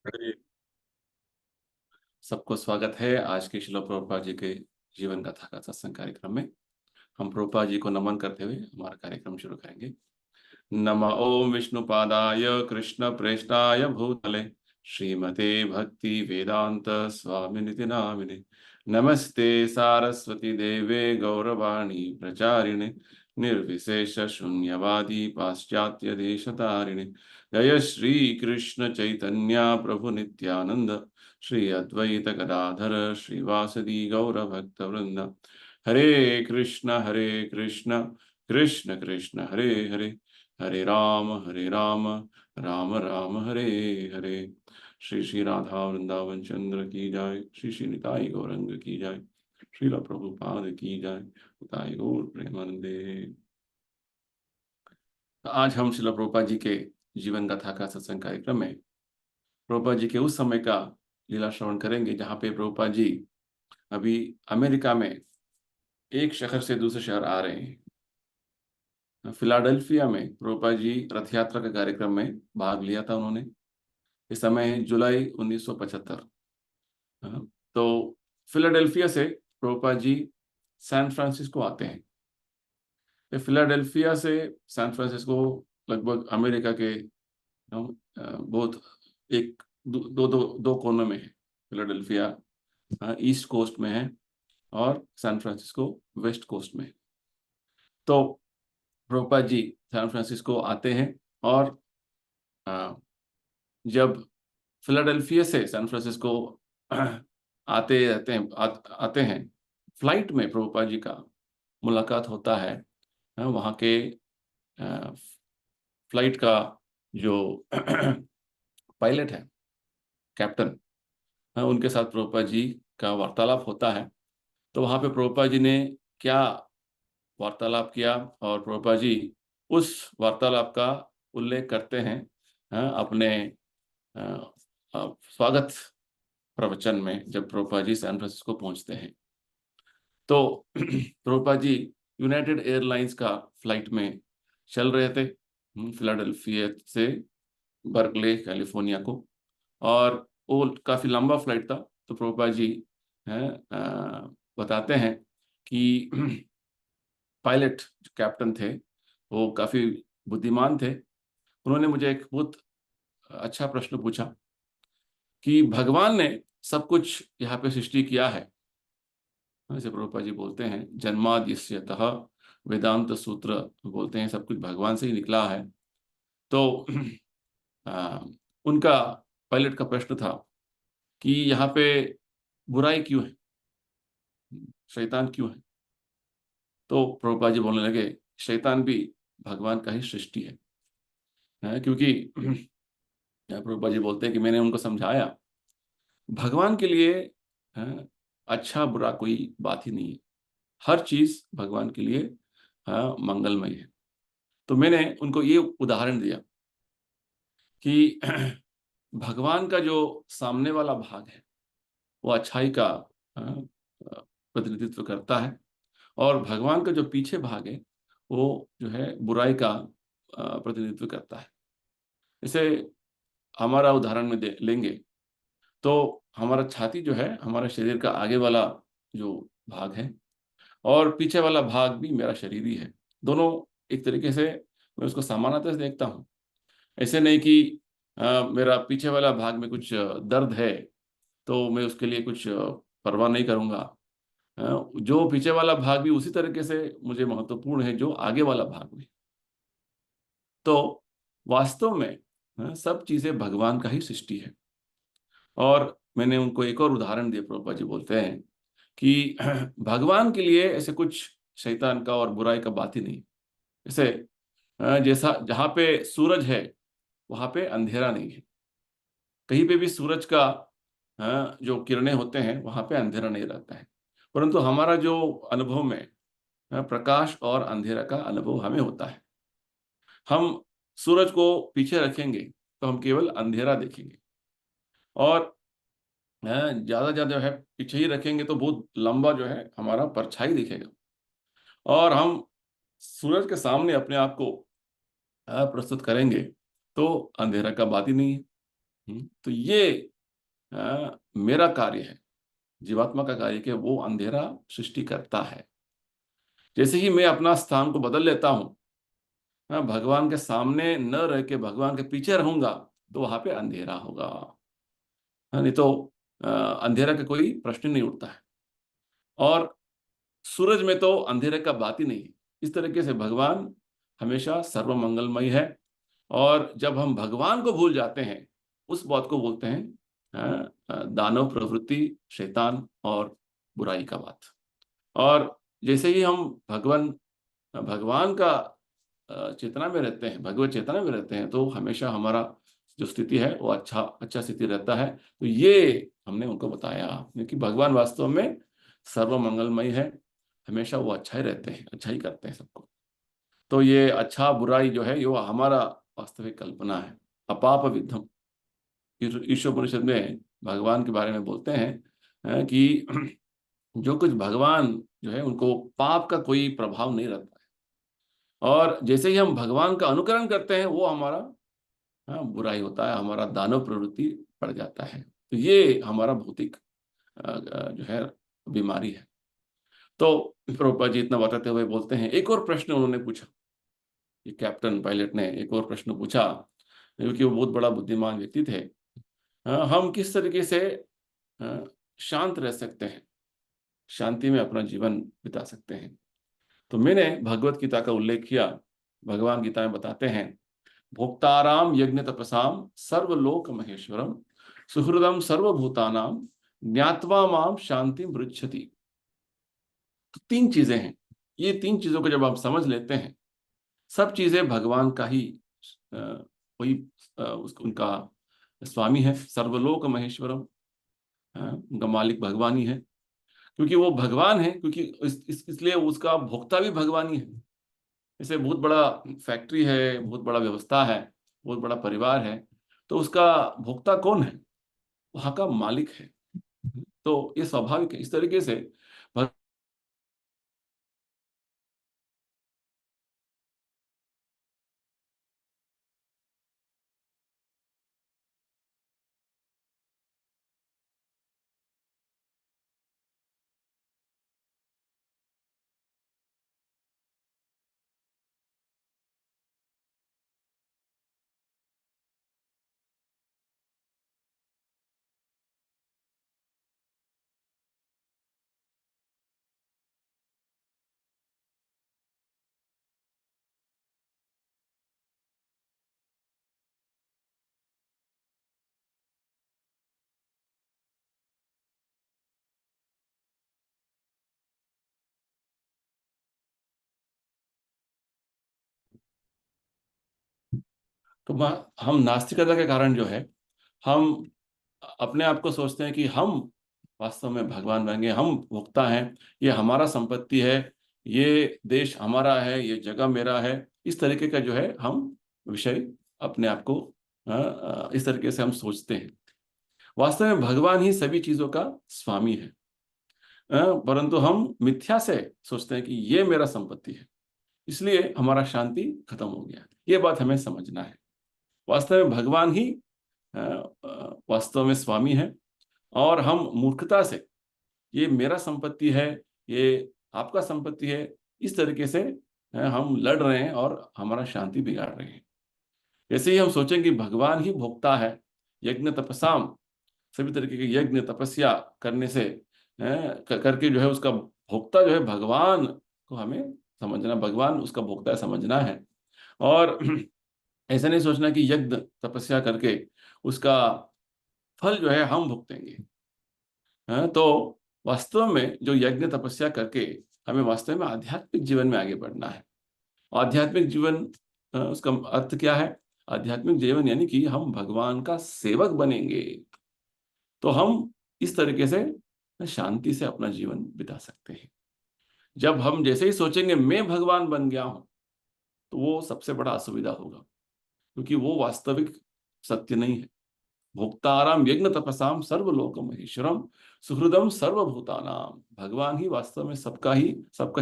अरे, सबको स्वागत है आज के श्रील प्रभुपाद जी के जीवन कथा का सत्संग कार्यक्रम में। हम प्रभुपाद जी को नमन करते हुए हमारा कार्यक्रम शुरू करेंगे। नमः ओम विष्णुपादाय कृष्ण प्रेष्ठाय भूतले श्रीमते भक्ति वेदांत स्वामिनिति नामिने। नमस्ते सारस्वती देवे गौरवाणी प्रचारिणे निर्विशेष शून्यवादी पाश्चात्य देशतारिणे। जय श्री कृष्ण चैतन्य प्रभु नित्यानंद श्री अद्वैत गदाधर श्रीवासदि गौर भक्त वृंद। हरे कृष्ण कृष्ण कृष्ण हरे हरे, हरे राम राम राम हरे हरे। श्री श्री राधा वृंदावन चंद्र की जाय, श्री श्री निताई गौरंग की जाय, श्रील प्रभुपाद की जाय, निताई गौर प्रेमानंदे। तो आज हम श्रील प्रभुपाद जी के जीवन गाथा का सत्संग कार्यक्रम में प्रभुपाद जी के उस समय का लीला श्रवण करेंगे जहाँ पे प्रभुपाद जी अभी अमेरिका में एक शहर से दूसरे शहर आ रहे हैं। फिलाडेल्फिया में प्रभुपाद जी रथ यात्रा का कार्यक्रम में भाग लिया था उन्होंने। इस समय है जुलाई 1975। हाँ, तो फिलाडेल्फिया से प्रभुपाद जी सैन फ्रांसिस्को आते हैं। ये फिलाडेल्फिया से सैन फ्रांसिस्को लगभग अमेरिका के बहुत एक दो कोनों में है। फिलाडेल्फिया ईस्ट कोस्ट में है और सैन फ्रांसिस्को वेस्ट कोस्ट में है। तो प्रभुपाद जी सैन फ्रांसिस्को आते हैं और जब फिलाडेल्फिया से सैन फ्रांसिस्को आते रहते हैं आते हैं, फ्लाइट में प्रभुपाद जी का मुलाकात होता है। वहाँ के फ्लाइट का जो पायलट है, कैप्टन, उनके साथ प्रभुपाद जी का वार्तालाप होता है। तो वहाँ पे प्रभुपाद जी ने क्या वार्तालाप किया और प्रभुपाद जी उस वार्तालाप का उल्लेख करते हैं अपने स्वागत प्रवचन में जब प्रभुपाद जी सैन फ्रांसिस्को पहुंचते हैं। तो प्रभुपाद जी यूनाइटेड एयरलाइंस का फ्लाइट में चल रहे थे फिलाडेल्फिया से बर्कले कैलिफोर्निया को, और वो काफी लंबा फ्लाइट था। तो प्रभुपाद जी हैं बताते हैं कि पायलट जो कैप्टन थे वो काफी बुद्धिमान थे। उन्होंने मुझे एक बहुत अच्छा प्रश्न पूछा कि भगवान ने सब कुछ यहाँ पे सृष्टि किया है। जैसे प्रभुपाद जी बोलते हैं जन्माद्यस्यतः वेदांत सूत्र बोलते हैं सब कुछ भगवान से ही निकला है। तो आ, उनका पायलट का प्रश्न था कि यहाँ पे बुराई क्यों है, शैतान क्यों है। तो प्रभुपाद जी बोलने लगे शैतान भी भगवान का ही सृष्टि क्योंकि प्रभुपाद जी बोलते हैं कि मैंने उनको समझाया भगवान के लिए अच्छा बुरा कोई बात ही नहीं है, हर चीज भगवान के लिए मंगलमय है। तो मैंने उनको ये उदाहरण दिया कि भगवान का जो सामने वाला भाग है वो अच्छाई का प्रतिनिधित्व करता है, और भगवान का जो पीछे भाग है वो जो है बुराई का प्रतिनिधित्व करता है। इसे हमारा उदाहरण में लेंगे तो हमारा छाती जो है हमारे शरीर का आगे वाला जो भाग है, और पीछे वाला भाग भी मेरा शरीर ही है। दोनों एक तरीके से मैं उसको समानता से देखता हूँ। ऐसे नहीं कि मेरा पीछे वाला भाग में कुछ दर्द है तो मैं उसके लिए कुछ परवाह नहीं करूंगा। जो पीछे वाला भाग भी उसी तरीके से मुझे महत्वपूर्ण है जो आगे वाला भाग भी। तो वास्तव में सब चीजें भगवान का ही सृष्टि है। और मैंने उनको एक और उदाहरण दिया। प्रभुपाद जी बोलते हैं कि भगवान के लिए ऐसे कुछ शैतान का और बुराई का बात ही नहीं। जैसे जैसा जहाँ पे सूरज है वहां पे अंधेरा नहीं है, कहीं पे भी सूरज का जो किरणें होते हैं वहां पे अंधेरा नहीं रहता है। परंतु हमारा जो अनुभव में प्रकाश और अंधेरा का अनुभव हमें होता है। हम सूरज को पीछे रखेंगे तो हम केवल अंधेरा देखेंगे, और ज्यादा ज्यादा है पीछे ही रखेंगे तो बहुत लंबा जो है हमारा परछाई दिखेगा। और हम सूरज के सामने अपने आप को प्रस्तुत करेंगे तो अंधेरा का बात ही नहीं है। तो ये मेरा कार्य है, जीवात्मा का कार्य कि वो अंधेरा सृष्टि करता है। जैसे ही मैं अपना स्थान को बदल लेता हूँ, भगवान के सामने न रह के भगवान के पीछे रहूंगा, तो वहां पे अंधेरा होगा। नहीं तो अंधेरा का कोई प्रश्न नहीं उठता है। और सूरज में तो अंधेरे का बात ही नहीं है। इस तरीके से भगवान हमेशा सर्वमंगलमय है। और जब हम भगवान को भूल जाते हैं, उस बात को बोलते हैं दानव प्रवृत्ति, शैतान और बुराई का बात। और जैसे ही हम भगवान भगवान का चेतना में रहते हैं, भगवत चेतना में रहते हैं, तो हमेशा हमारा जो स्थिति है वो अच्छा स्थिति रहता है। तो ये हमने उनको बताया, क्योंकि भगवान वास्तव में सर्व मंगलमय है, हमेशा वो अच्छा ही रहते हैं, अच्छा ही करते हैं सबको। तो ये अच्छा बुराई जो है, ये वो हमारा वास्तविक कल्पना है। अपाप विद्धम, ईशोपनिषद में भगवान के बारे में बोलते हैं कि जो कुछ भगवान जो है उनको पाप का कोई प्रभाव नहीं रहता है। और जैसे ही हम भगवान का अनुकरण करते हैं, वो हमारा बुराई होता है, हमारा दानव प्रवृत्ति बढ़ जाता है। तो ये हमारा भौतिक जो है बीमारी है। तो प्रभुपाद जी इतना बताते हुए बोलते हैं, एक और प्रश्न उन्होंने पूछा। ये कैप्टन पायलट ने एक और प्रश्न पूछा, क्योंकि वो बहुत बड़ा बुद्धिमान व्यक्ति थे। हम किस तरीके से शांत रह सकते हैं, शांति में अपना जीवन बिता सकते हैं। तो मैंने भगवत गीता का उल्लेख किया। भगवान गीता में बताते हैं, भोक्ताराम यज्ञ तपसाम सर्वलोक महेश्वरम सुहृदम सर्वभूतानाम ज्ञात्वा माम शांति मृच्छति। तो तीन चीजें हैं। ये तीन चीजों को जब आप समझ लेते हैं, सब चीजें भगवान का ही कोई उनका स्वामी है। सर्वलोक महेश्वरम, उनका मालिक भगवान ही है। क्योंकि वो भगवान है, क्योंकि इसलिए उसका भोक्ता भी भगवान ही है। जैसे बहुत बड़ा फैक्ट्री है, बहुत बड़ा व्यवस्था है, बहुत बड़ा परिवार है, तो उसका भोक्ता कौन है? वहां का मालिक है। तो ये स्वाभाविक है। इस तरीके से तो हम नास्तिकता के कारण जो है, हम अपने आप को सोचते हैं कि हम वास्तव में भगवान बन गए, हम भोक्ता हैं, ये हमारा संपत्ति है, ये देश हमारा है, ये जगह मेरा है। इस तरीके का जो है हम विषय अपने आप को इस तरीके से हम सोचते हैं। वास्तव में भगवान ही सभी चीजों का स्वामी है। परंतु हम मिथ्या से सोचते हैं कि ये मेरा संपत्ति है, इसलिए हमारा शांति खत्म हो गया। ये बात हमें समझना है। वास्तव में भगवान ही वास्तव में स्वामी है। और हम मूर्खता से ये मेरा संपत्ति है, ये आपका संपत्ति है, इस तरीके से हम लड़ रहे हैं और हमारा शांति बिगाड़ रहे हैं। जैसे ही हम सोचेंगे कि भगवान ही भोक्ता है, यज्ञ तपसाम, सभी तरीके के यज्ञ तपस्या करने से करके जो है उसका भोक्ता जो है भगवान को हमें समझना, भगवान उसका भोक्ता समझना है। और ऐसा नहीं सोचना कि यज्ञ तपस्या करके उसका फल जो है हम भुगतेंगे। तो वास्तव में जो यज्ञ तपस्या करके हमें वास्तव में आध्यात्मिक जीवन में आगे बढ़ना है। आध्यात्मिक जीवन उसका अर्थ क्या है? आध्यात्मिक जीवन यानी कि हम भगवान का सेवक बनेंगे, तो हम इस तरीके से शांति से अपना जीवन बिता सकते हैं। जब हम जैसे ही सोचेंगे मैं भगवान बन गया हूं, तो वो सबसे बड़ा असुविधा होगा, क्योंकि वो वास्तविक सत्य नहीं है। भोक्ताराम यज्ञ तपसाम सर्वलोक महेश्वरम सुहृदम सर्वभूतानाम। भगवान ही वास्तव में सबका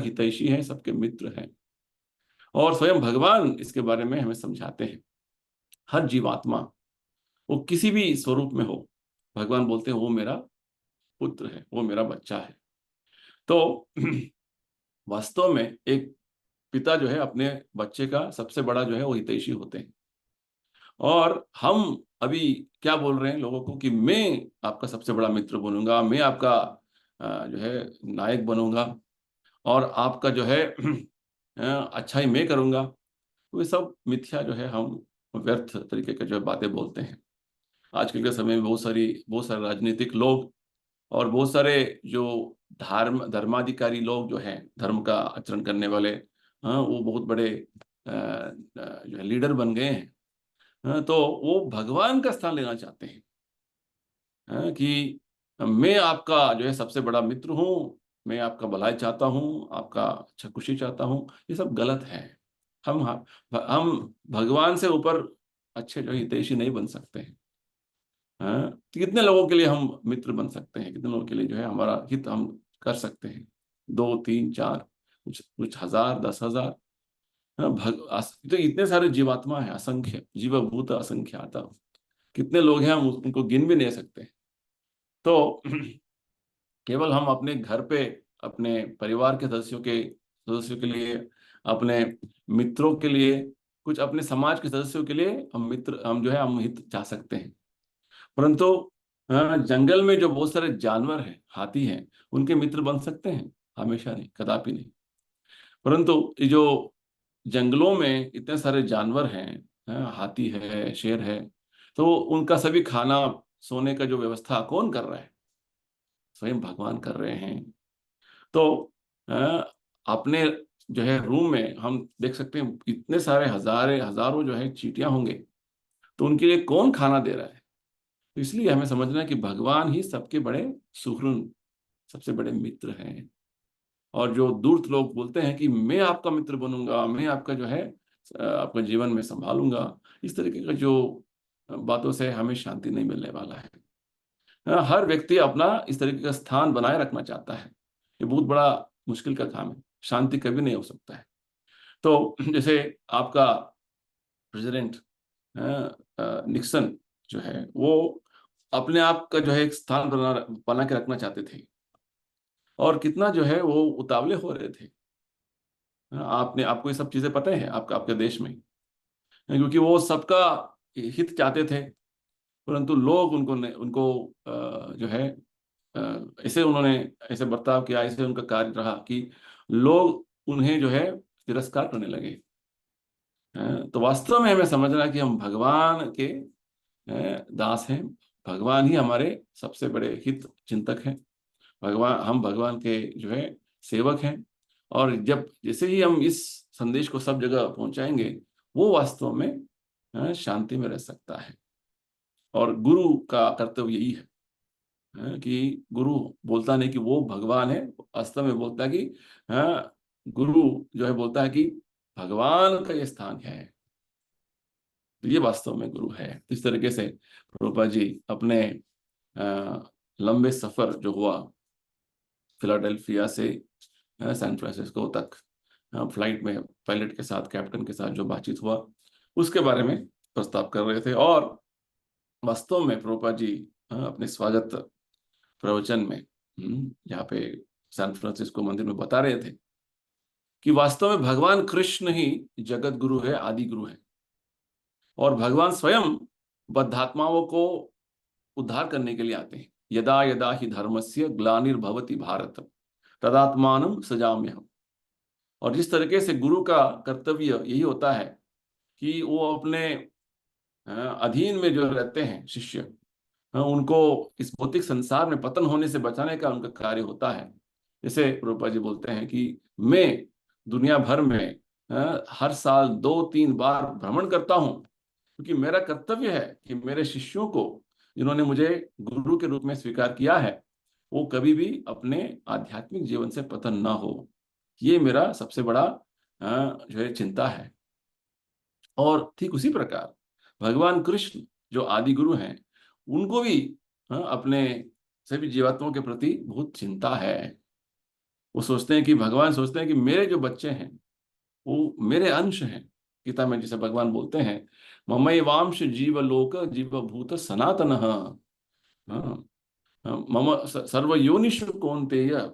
हितैषी है, सबके मित्र हैं। और स्वयं भगवान इसके बारे में हमें समझाते हैं। हर जीवात्मा वो किसी भी स्वरूप में हो, भगवान बोलते हैं वो मेरा पुत्र है, वो मेरा बच्चा है। तो वास्तव में एक पिता जो है अपने बच्चे का सबसे बड़ा जो है वो हितैषी होते हैं। और हम अभी क्या बोल रहे हैं लोगों को कि मैं आपका सबसे बड़ा मित्र बनूंगा, मैं आपका जो है नायक बनूंगा, और आपका जो है अच्छाई मैं करूंगा। तो ये सब मिथ्या जो है, हम व्यर्थ तरीके के जो है बातें बोलते हैं। आजकल के समय में बहुत सारे राजनीतिक लोग और बहुत सारे जो धर्माधिकारी लोग जो हैं, धर्म का आचरण करने वाले, हाँ, वो बहुत बड़े जो है लीडर बन गए हैं। हाँ, तो वो भगवान का स्थान लेना चाहते हैं। हाँ, कि मैं आपका जो है सबसे बड़ा मित्र हूँ, मैं आपका भलाई चाहता हूँ, आपका अच्छा खुशी चाहता हूँ। ये सब गलत है। हम भगवान से ऊपर अच्छे जो है हितैषी नहीं बन सकते हैं। हाँ, तो कितने लोगों के लिए हम मित्र बन सकते हैं, कितने लोगों के लिए जो है हमारा हित हम कर सकते हैं? दो, तीन, चार, कुछ कुछ हजार, 10,000। हाँ, तो इतने सारे जीवात्मा है, असंख्य जीवभूत असंख्याता। कितने लोग हैं हम उनको गिन भी नहीं सकते। तो केवल हम अपने घर पे, अपने परिवार के सदस्यों के लिए, अपने मित्रों के लिए, कुछ अपने समाज के सदस्यों के लिए हम जो है हम हित चाह सकते हैं। परंतु जंगल में जो बहुत सारे जानवर हैं, हाथी हैं, उनके मित्र बन सकते हैं? हमेशा नहीं, कदापि नहीं। परंतु ये जो जंगलों में इतने सारे जानवर हैं, हाथी है, शेर है, तो उनका सभी खाना, सोने का जो व्यवस्था कौन कर रहा है? स्वयं भगवान कर रहे हैं। तो अ, अपने जो है रूम में हम देख सकते हैं इतने सारे हजारों जो है चींटियां होंगे, तो उनके लिए कौन खाना दे रहा है? तो इसलिए हमें समझना है कि भगवान ही सबके बड़े सुहृद, सबसे बड़े मित्र हैं। और जो दूर्त लोग बोलते हैं कि मैं आपका मित्र बनूंगा, मैं आपका जो है आपका जीवन में संभालूंगा, इस तरीके का जो बातों से हमें शांति नहीं मिलने वाला है। हर व्यक्ति अपना इस तरीके का स्थान बनाए रखना चाहता है। ये बहुत बड़ा मुश्किल का काम है, शांति कभी नहीं हो सकता है। तो जैसे आपका प्रेसिडेंट निक्सन जो है, वो अपने आप का जो है एक स्थान बना के रखना चाहते थे, और कितना जो है वो उतावले हो रहे थे। आपने आपको ये सब चीजें पता है आपका आपके देश में, क्योंकि वो सबका हित चाहते थे। परंतु लोग उनको जो है ऐसे उन्होंने ऐसे बर्ताव किया, ऐसे उनका कार्य रहा कि लोग उन्हें जो है तिरस्कार करने लगे। तो वास्तव में हमें समझना है कि हम भगवान के दास हैं। भगवान ही हमारे सबसे बड़े हित चिंतक हैं। हम भगवान के जो है सेवक हैं। और जब जैसे ही हम इस संदेश को सब जगह पहुंचाएंगे, वो वास्तव में शांति में रह सकता है। और गुरु का कर्तव्य यही है, कि गुरु बोलता नहीं कि वो भगवान है, वास्तव में बोलता है कि गुरु जो है बोलता है कि भगवान का ये स्थान है। तो ये वास्तव में गुरु है। तो इस तरीके से प्रभुपाद जी अपने लंबे सफर जो हुआ फिलाडेल्फिया से सैन फ्रांसिस्को तक, फ्लाइट में पायलट के साथ, कैप्टन के साथ जो बातचीत हुआ, उसके बारे में प्रस्ताव कर रहे थे। और वास्तव में प्रभुपाद जी अपने स्वागत प्रवचन में यहाँ पे सैन फ्रांसिस्को मंदिर में बता रहे थे कि वास्तव में भगवान कृष्ण ही जगत गुरु है, आदि गुरु है। और भगवान स्वयं बद्धात्माओं को उद्धार करने के लिए आते हैं। यदा यदा ही धर्मस्य ग्लानिर्भवति भारत तदात्मानं सजाम्यहम्। और जिस तरीके से गुरु का कर्तव्य यही होता है कि वो अपने अधीन में जो रहते हैं शिष्य, उनको इस भौतिक संसार में पतन होने से बचाने का उनका कार्य होता है। जैसे प्रभुपाद जी बोलते हैं कि मैं दुनिया भर में हर साल 2-3 बार भ्रमण करता हूँ, क्योंकि मेरा कर्तव्य है कि मेरे शिष्यों को, जिन्होंने मुझे गुरु के रूप में स्वीकार किया है, वो कभी भी अपने आध्यात्मिक जीवन से पतन ना हो। ये मेरा सबसे बड़ा जो है चिंता है। और ठीक उसी प्रकार भगवान कृष्ण जो आदि गुरु हैं, उनको भी अपने सभी जीवात्माओं के प्रति बहुत चिंता है। वो सोचते हैं कि भगवान सोचते हैं कि मेरे जो बच्चे हैं वो मेरे अंश हैं, गीता में जिसे भगवान बोलते हैं, ममैवांश जीवलोक जीवभूत सनातन, हाँ, मम सर्वयोनिषु कौन्तेय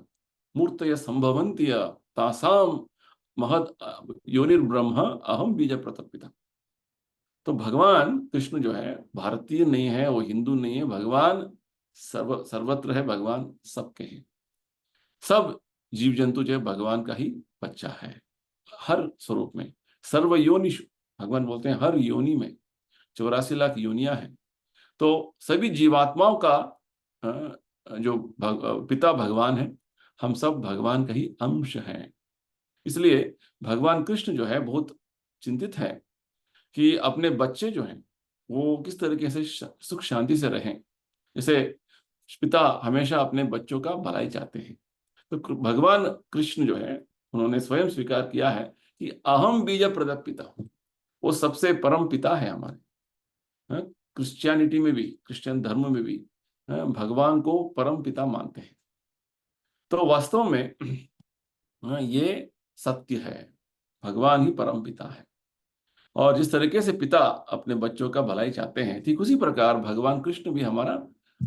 मूर्तय संभवन्ति तासाम महद योनिर्ब्रह्म अहम बीज प्रतपिता। तो भगवान कृष्ण जो है भारतीय नहीं है, वो हिंदू नहीं है, भगवान सर्वत्र है, भगवान सबके हैं। सब जीव जंतु जो है भगवान का ही बच्चा है, हर स्वरूप में। सर्व योनिषु, भगवान बोलते हैं हर योनि में 84 लाख योनियां हैं। तो सभी जीवात्माओं का जो पिता भगवान है, हम सब भगवान का ही अंश हैं। इसलिए भगवान कृष्ण जो है बहुत चिंतित है कि अपने बच्चे जो हैं वो किस तरीके से सुख शांति से रहें। जैसे पिता हमेशा अपने बच्चों का भलाई चाहते हैं, तो भगवान कृष्ण जो है उन्होंने स्वयं स्वीकार किया है कि अहम बीज प्रदप पिता हूं। वो सबसे परम पिता है हमारे। हाँ, क्रिश्चियनिटी में भी, क्रिश्चियन धर्म में भी भगवान को परम पिता मानते हैं। तो वास्तव में ये सत्य है, भगवान ही परम पिता है। और जिस तरीके से पिता अपने बच्चों का भलाई चाहते हैं, ठीक उसी प्रकार भगवान कृष्ण भी हमारा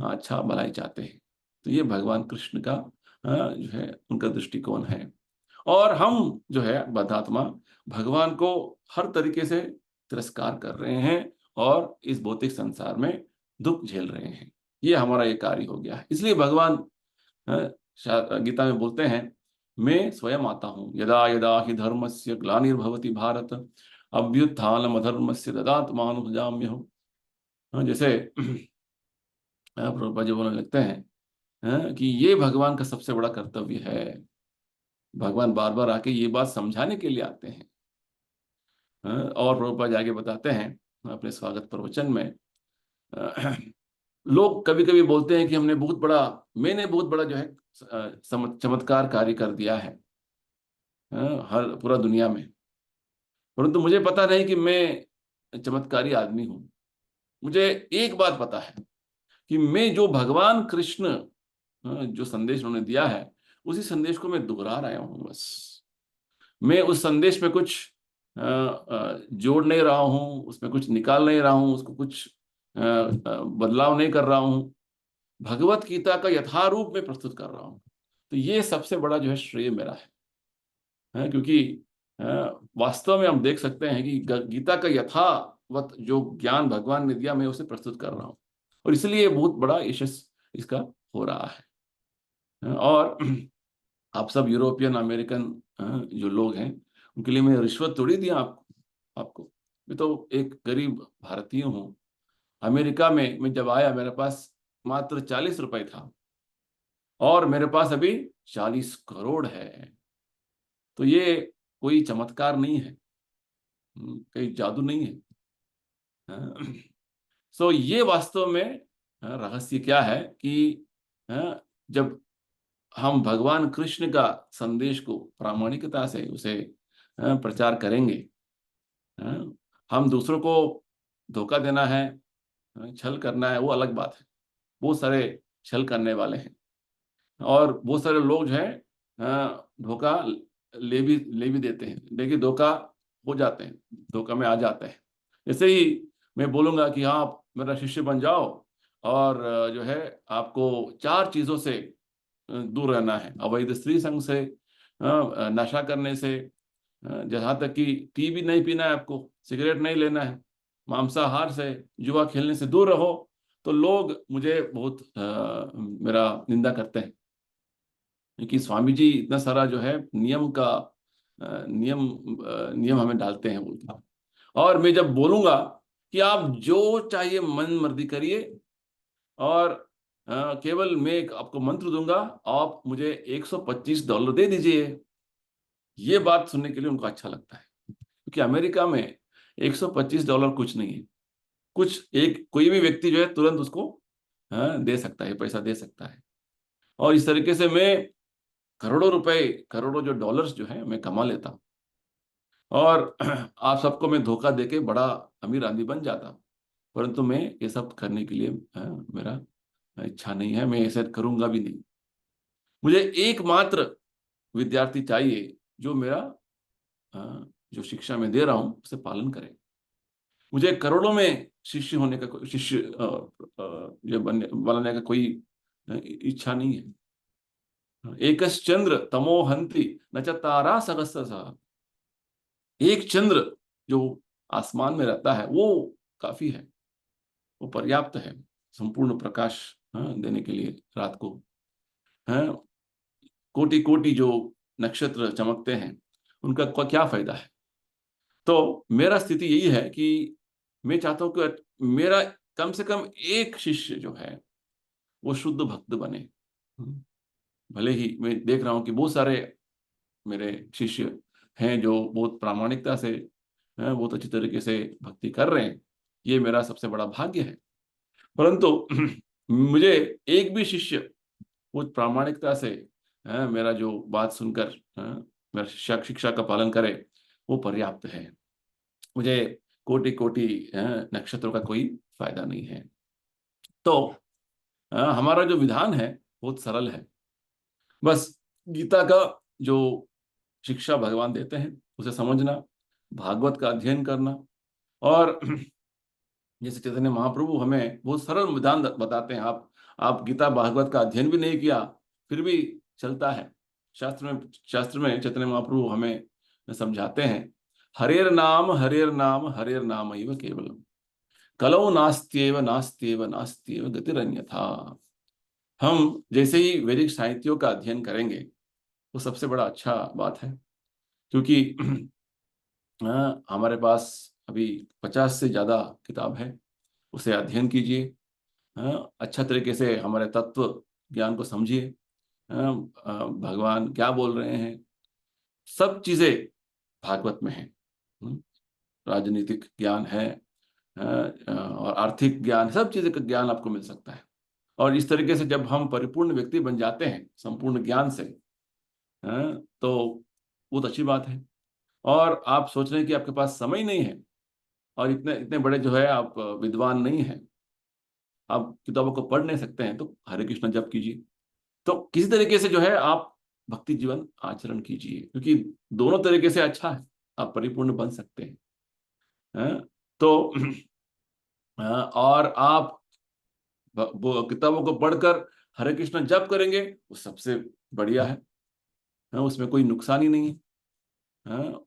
अच्छा भलाई चाहते हैं। तो ये भगवान कृष्ण का जो है उनका दृष्टिकोण है। और हम जो है बद्धात्मा भगवान को हर तरीके से तिरस्कार कर रहे हैं और इस भौतिक संसार में दुख झेल रहे हैं। ये हमारा ये कार्य हो गया है। इसलिए भगवान गीता में बोलते हैं, मैं स्वयं आता हूं, यदा यदा हि धर्मस्य ग्लानिर्भवति भारत अभ्युत्थानम अधर्मस्य तदात्मानुजाम्यहम्। जैसे प्रभुपाद जी बोलने लगते हैं कि ये भगवान का सबसे बड़ा कर्तव्य है। भगवान बार बार आके ये बात समझाने के लिए आते हैं। और प्रभुपाद जी आगे बताते हैं अपने स्वागत प्रवचन में, लोग कभी कभी बोलते हैं कि मैंने बहुत बड़ा जो है चमत्कार कार्य कर दिया है हर पूरा दुनिया में, परंतु मुझे पता नहीं कि मैं चमत्कारी आदमी हूं। मुझे एक बात पता है कि मैं जो भगवान कृष्ण जो संदेश उन्होंने दिया है उसी संदेश को मैं दोहरा रहा हूं। बस मैं उस संदेश में कुछ जोड़ नहीं रहा हूं, उसमें कुछ निकाल नहीं रहा हूं, उसको कुछ बदलाव नहीं कर रहा हूं। भगवत गीता का यथारूप में प्रस्तुत कर रहा हूं। तो ये सबसे बड़ा जो है श्रेय मेरा क्योंकि अ, वास्तव में हम देख सकते हैं कि गीता का यथावत जो ज्ञान भगवान ने दिया मैं उसे प्रस्तुत कर रहा हूं, और इसलिए बहुत बड़ा यशस्वी इसका हो रहा है। और आप सब यूरोपियन अमेरिकन जो लोग हैं उनके लिए मैं रिश्वत थोड़ी दिया आपको। मैं तो एक गरीब भारतीय हूँ। अमेरिका में मैं जब आया मेरे पास मात्र 40 रुपए था और मेरे पास अभी 40 करोड़ है। तो ये कोई चमत्कार नहीं है, कोई जादू नहीं है। सो ये वास्तव में रहस्य क्या है कि जब हम भगवान कृष्ण का संदेश को प्रामाणिकता से उसे प्रचार करेंगे, हम दूसरों को धोखा देना है, छल करना है, वो अलग बात है। बहुत सारे छल करने वाले हैं और बहुत सारे लोग जो है धोखा ले भी देते हैं, लेकिन धोखा हो जाते हैं, धोखा में आ जाते हैं। जैसे ही मैं बोलूंगा कि हाँ आप मेरा शिष्य बन जाओ और जो है आपको 4 चीजों से दूर रहना है, अवैध स्त्री संग से, नशा करने से, जहाँ तक कि टी भी नहीं पीना है आपको, सिगरेट नहीं लेना है, मांसाहार से, जुआ खेलने से दूर रहो, तो लोग मुझे बहुत मेरा निंदा करते हैं। क्योंकि स्वामी जी इतना सारा जो है नियम हमें डालते हैं बोलते हैं। और मैं जब बोलूंगा कि आप जो चाहिए मन मर्जी करिए और केवल मैं एक आपको मंत्र दूंगा, आप मुझे $125 दे दीजिए, ये बात सुनने के लिए उनको अच्छा लगता है। क्योंकि अमेरिका में $125 कुछ नहीं है। कुछ एक कोई भी व्यक्ति जो है तुरंत उसको दे सकता है, पैसा दे सकता है। और इस तरीके से मैं करोड़ों रुपए, करोड़ों जो डॉलर्स जो है मैं कमा लेता हूँ। और आप सबको मैं धोखा देके बड़ा अमीर आदमी बन जाता हूँ, परंतु मैं ये सब करने के लिए मेरा इच्छा नहीं है, मैं ऐसे करूंगा भी नहीं। मुझे एकमात्र विद्यार्थी चाहिए जो मेरा जो शिक्षा मैं दे रहा हूँ उसे पालन करें। मुझे करोड़ों में शिष्य होने का शिष्य जो बनाने का कोई इच्छा नहीं है। एकश्चंद्र तमो हंति न च तारा सहस्रशः। एक चंद्र जो आसमान में रहता है वो काफी है, वो पर्याप्त है संपूर्ण प्रकाश देने के लिए रात को। है कोटि कोटि जो नक्षत्र चमकते हैं उनका क्या फायदा है। तो मेरा स्थिति यही है कि मैं चाहता हूं कि मेरा कम से कम एक शिष्य जो है वो शुद्ध भक्त बने। भले ही मैं देख रहा हूं कि बहुत सारे मेरे शिष्य हैं जो बहुत प्रामाणिकता से बहुत अच्छी तरीके से भक्ति कर रहे हैं, ये मेरा सबसे बड़ा भाग्य है। परंतु मुझे एक भी शिष्य बहुत प्रामाणिकता से मेरा जो बात सुनकर मेरा शिक्षा का पालन करे वो पर्याप्त है। मुझे कोटि कोटि नक्षत्रों का कोई फायदा नहीं है। तो हमारा जो विधान है बहुत सरल है। बस गीता का जो शिक्षा भगवान देते हैं उसे समझना, भागवत का अध्ययन करना, और जैसे चैतन्य महाप्रभु हमें बहुत सरल विधान बताते हैं। आप गीता भागवत का अध्ययन भी नहीं किया फिर भी चलता है। शास्त्र में चैतन्य महाप्रभु हमें समझाते हैं, हरेर नाम हरेर नाम एव केवलम, कलौ नास्त्येव नास्त्येव नास्त्येव गतिरन्यथा। हम जैसे ही वैदिक साहित्यों का अध्ययन करेंगे वो सबसे बड़ा अच्छा बात है, क्योंकि हमारे पास अभी 50 से ज्यादा किताब है, उसे अध्ययन कीजिए। अच्छा तरीके से हमारे तत्व ज्ञान को समझिए। भगवान क्या बोल रहे हैं, सब चीजें भागवत में है। राजनीतिक ज्ञान है, और आर्थिक ज्ञान, सब चीजें का ज्ञान आपको मिल सकता है। और इस तरीके से जब हम परिपूर्ण व्यक्ति बन जाते हैं संपूर्ण ज्ञान से, तो बहुत अच्छी बात है। और आप सोच रहे हैं कि आपके पास समय नहीं है और इतने इतने बड़े जो है आप विद्वान नहीं हैं, आप किताबों को पढ़ नहीं सकते हैं, तो हरे कृष्ण जप कीजिए। तो किसी तरीके से जो है आप भक्ति जीवन आचरण कीजिए, क्योंकि दोनों तरीके से अच्छा है, आप परिपूर्ण बन सकते हैं। तो और आप वो किताबों को पढ़कर हरे कृष्ण जप करेंगे वो सबसे बढ़िया है। उसमें कोई नुकसान ही नहीं है।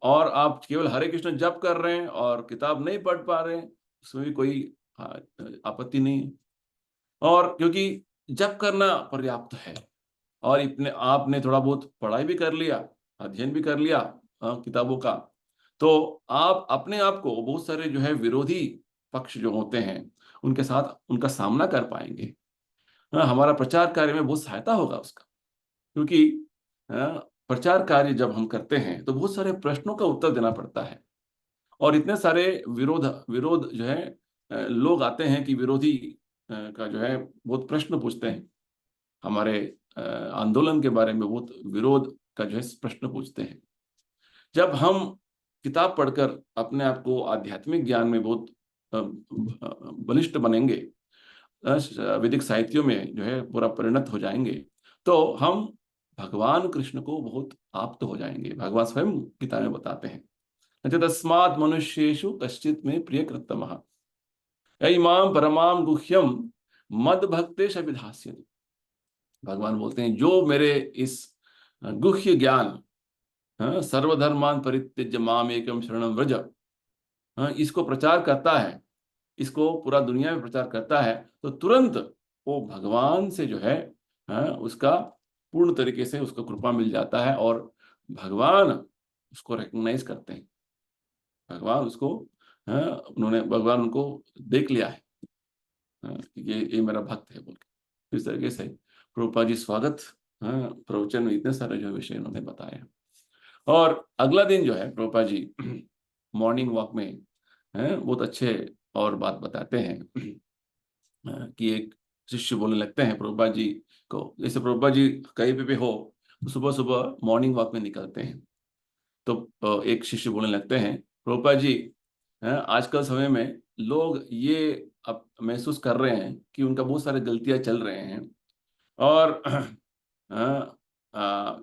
और आप केवल हरे कृष्ण जप कर रहे हैं और किताब नहीं पढ़ पा रहे हैं, उसमें भी कोई आपत्ति नहीं है। और क्योंकि जप करना पर्याप्त है, और इतने आपने थोड़ा बहुत पढ़ाई भी कर लिया, अध्ययन भी कर लिया किताबों का, तो आप अपने आप को बहुत सारे जो है विरोधी पक्ष जो होते हैं उनके साथ उनका सामना कर पाएंगे। हमारा प्रचार कार्य में बहुत सहायता होगा उसका, क्योंकि प्रचार कार्य जब हम करते हैं तो बहुत सारे प्रश्नों का उत्तर देना पड़ता है। और इतने सारे विरोध विरोध जो है लोग आते हैं कि विरोधी का जो है बहुत प्रश्न पूछते हैं, हमारे आंदोलन के बारे में बहुत विरोध का जो है प्रश्न पूछते हैं। जब हम किताब पढ़कर अपने आप को आध्यात्मिक ज्ञान में बहुत बलिष्ठ बनेंगे, वैदिक साहित्यों में जो है पूरा परिणत हो जाएंगे, तो हम भगवान कृष्ण को बहुत आप्त हो जाएंगे। भगवान स्वयं गीता में बताते हैं, तस्मात् मनुष्येषु कश्चित् में प्रिय कृतमः इमाम परमाम गुह्यम मद भक्तेश अभिधास्यति। भगवान बोलते हैं जो मेरे इस गुह्य ज्ञान, सर्वधर्मान परित्यज्य माम एकम शरणम व्रज, इसको प्रचार करता है, इसको पूरा दुनिया में प्रचार करता है, तो तुरंत वो भगवान से जो है उसका पूर्ण तरीके से उसको कृपा मिल जाता है, और भगवान उसको रिकॉग्नाइज करते हैं। भगवान उसको भगवान उनको देख लिया है, ये मेरा भक्त है बोल के। इस तरीके से प्रभुपाद जी स्वागत प्रवचन में इतने सारे जो विषय उन्होंने बताए। और अगला दिन जो है प्रभुपाद जी मॉर्निंग वॉक में बहुत अच्छे और बात बताते हैं कि एक शिष्य बोलने लगते हैं प्रभुपाद जी को, जैसे प्रभुपाद जी कहीं पे भी हो तो सुबह सुबह मॉर्निंग वॉक में निकलते हैं। तो एक शिष्य बोलने लगते हैं, प्रभुपाद जी आजकल समय में लोग ये अब महसूस कर रहे हैं कि उनका बहुत सारे गलतियां चल रहे हैं, और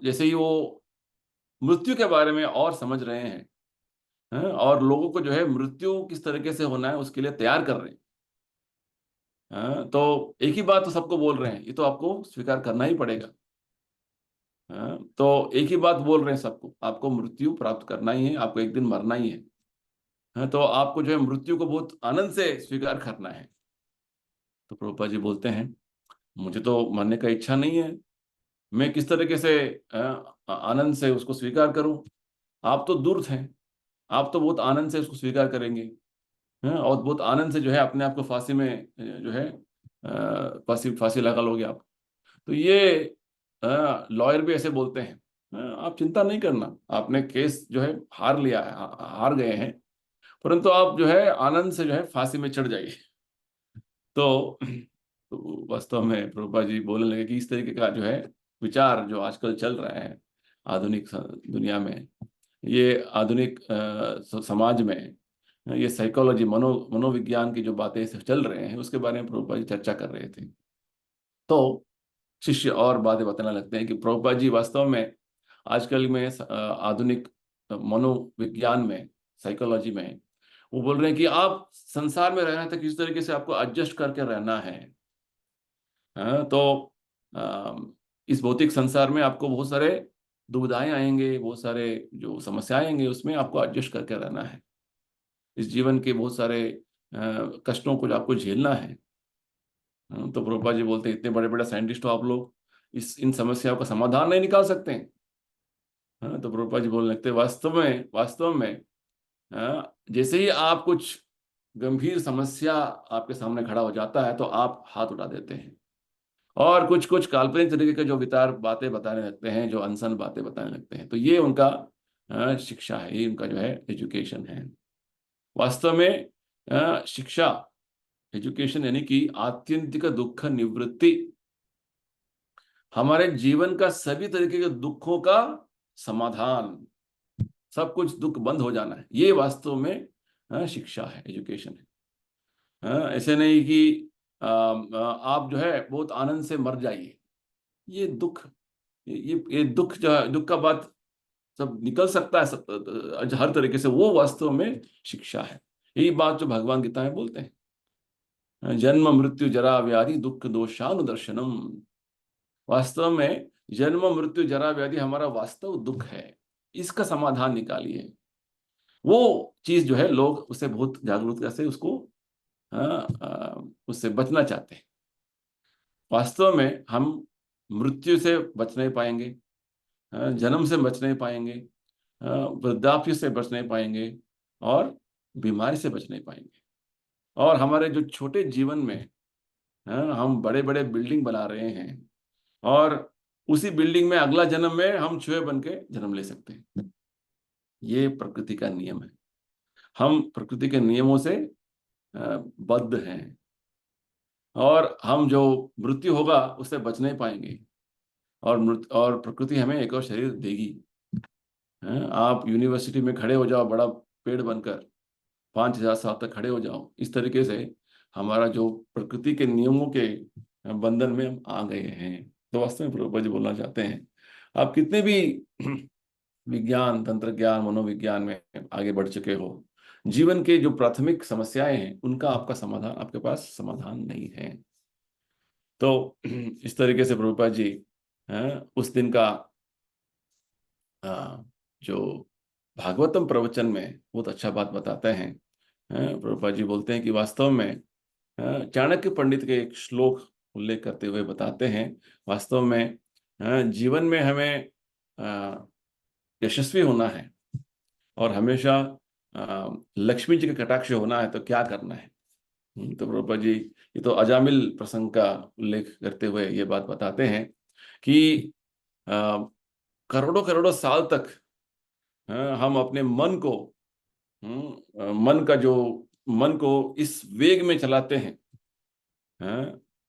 जैसे ही वो मृत्यु के बारे में और समझ रहे हैं, और लोगों को जो है मृत्यु किस तरीके से होना है उसके लिए तैयार कर रहे हैं। तो एक ही बात तो सबको बोल रहे हैं, ये तो आपको स्वीकार करना ही पड़ेगा। तो एक ही बात बोल रहे हैं सबको, आपको मृत्यु प्राप्त करना ही है, आपको एक दिन मरना ही है। तो आपको जो है मृत्यु को बहुत आनंद से स्वीकार करना है। तो प्रभुपाद जी बोलते हैं, मुझे तो मरने का इच्छा नहीं है, मैं किस तरीके से आनंद से उसको स्वीकार करूं। आप तो दूर हैं, आप तो बहुत आनंद से उसको स्वीकार करेंगे। और बहुत आनंद से जो है अपने आप को फांसी में जो है फांसी फांसी लगा लोगे आप। तो ये लॉयर भी ऐसे बोलते हैं, आप चिंता नहीं करना, आपने केस जो है हार लिया है, हार गए हैं, परंतु आप जो है आनंद से जो है फांसी में चढ़ जाइए। तो वास्तव में प्रभुपाद जी बोलने लगे कि इस तरीके का जो है विचार जो आजकल चल रहा है आधुनिक दुनिया में, ये आधुनिक समाज में, ये साइकोलॉजी मनोविज्ञान की जो बातें चल रहे हैं उसके बारे में प्रभुपाद जी चर्चा कर रहे थे। तो शिष्य और बातें बताने लगते हैं कि प्रभुपाद जी वास्तव में आजकल में आधुनिक मनोविज्ञान में, साइकोलॉजी में, वो बोल रहे हैं कि आप संसार में रहना था किस तरीके से आपको एडजस्ट करके रहना है। तो इस भौतिक संसार में आपको बहुत सारे दुविधाएं आएंगे, बहुत सारे जो समस्याएं आएंगे, उसमें आपको एडजस्ट करके रहना है। इस जीवन के बहुत सारे कष्टों को आपको झेलना है। तो प्रभुपाद जी बोलते हैं, इतने बड़े बड़े साइंटिस्ट हो आप लोग, इस इन समस्याओं का समाधान नहीं निकाल सकते हैं। तो प्रभुपाद जी बोलने लगते हैं, वास्तव में जैसे ही आप कुछ गंभीर समस्या आपके सामने खड़ा हो जाता है तो आप हाथ उठा देते हैं और कुछ कुछ काल्पनिक तरीके के जो विचार बातें बताने लगते हैं, जो अनसन बातें बताने लगते हैं। तो ये उनका शिक्षा है, ये उनका जो है एजुकेशन है। वास्तव में शिक्षा, एजुकेशन यानी कि आत्यंतिक दुख निवृत्ति, हमारे जीवन का सभी तरीके के दुखों का समाधान, सब कुछ दुख बंद हो जाना है, ये वास्तव में शिक्षा है, एजुकेशन है। ऐसे नहीं कि आप जो है बहुत आनंद से मर जाइए, ये दुख, ये दुख जो है, दुख का बात सब निकल सकता है सब हर तरीके से, वो वास्तव में शिक्षा है। यही बात जो भगवान गीता में बोलते हैं, जन्म मृत्यु जरा व्याधि दुख दोषानुदर्शनम। वास्तव में जन्म मृत्यु जरा व्याधि हमारा वास्तव दुख है, इसका समाधान निकालिए। वो चीज जो है लोग उसे बहुत जागरूकता से उसको उससे बचना चाहते हैं। वास्तव में हम मृत्यु से बच नहीं पाएंगे, जन्म से बच नहीं पाएंगे, वृद्धाप्य से बच नहीं पाएंगे, और बीमारी से बच नहीं पाएंगे। और हमारे जो छोटे जीवन में हम बड़े बड़े बिल्डिंग बना रहे हैं, और उसी बिल्डिंग में अगला जन्म में हम चूहे बन के जन्म ले सकते हैं। ये प्रकृति का नियम है, हम प्रकृति के नियमों से बद्ध हैं, और हम जो मृत्यु होगा उससे बच नहीं पाएंगे, और प्रकृति हमें एक और शरीर देगी। आप यूनिवर्सिटी में खड़े हो जाओ बड़ा पेड़ बनकर, 5,000 साल तक खड़े हो जाओ, इस तरीके से हमारा जो प्रकृति के नियमों के बंधन में हम आ गए हैं। तो वास्तव में प्रभुपाद जी बोलना चाहते हैं, आप कितने भी विज्ञान, तंत्र ज्ञान, मनोविज्ञान में आगे बढ़ चुके हो, जीवन के जो प्राथमिक समस्याएं हैं उनका आपका समाधान, आपके पास समाधान नहीं है। तो इस तरीके से प्रभुपाद जी उस दिन का जो भागवतम प्रवचन में बहुत अच्छा बात बताते हैं। प्रभुपाद जी बोलते हैं कि वास्तव में चाणक्य पंडित के एक श्लोक उल्लेख करते हुए बताते हैं, वास्तव में जीवन में हमें यशस्वी होना है और हमेशा लक्ष्मी जी का कटाक्ष होना है, तो क्या करना है। तो प्रभुपाद जी ये तो अजामिल प्रसंग का उल्लेख करते हुए ये बात बताते हैं कि करोड़ों करोड़ों साल तक हम अपने मन को, मन को इस वेग में चलाते हैं,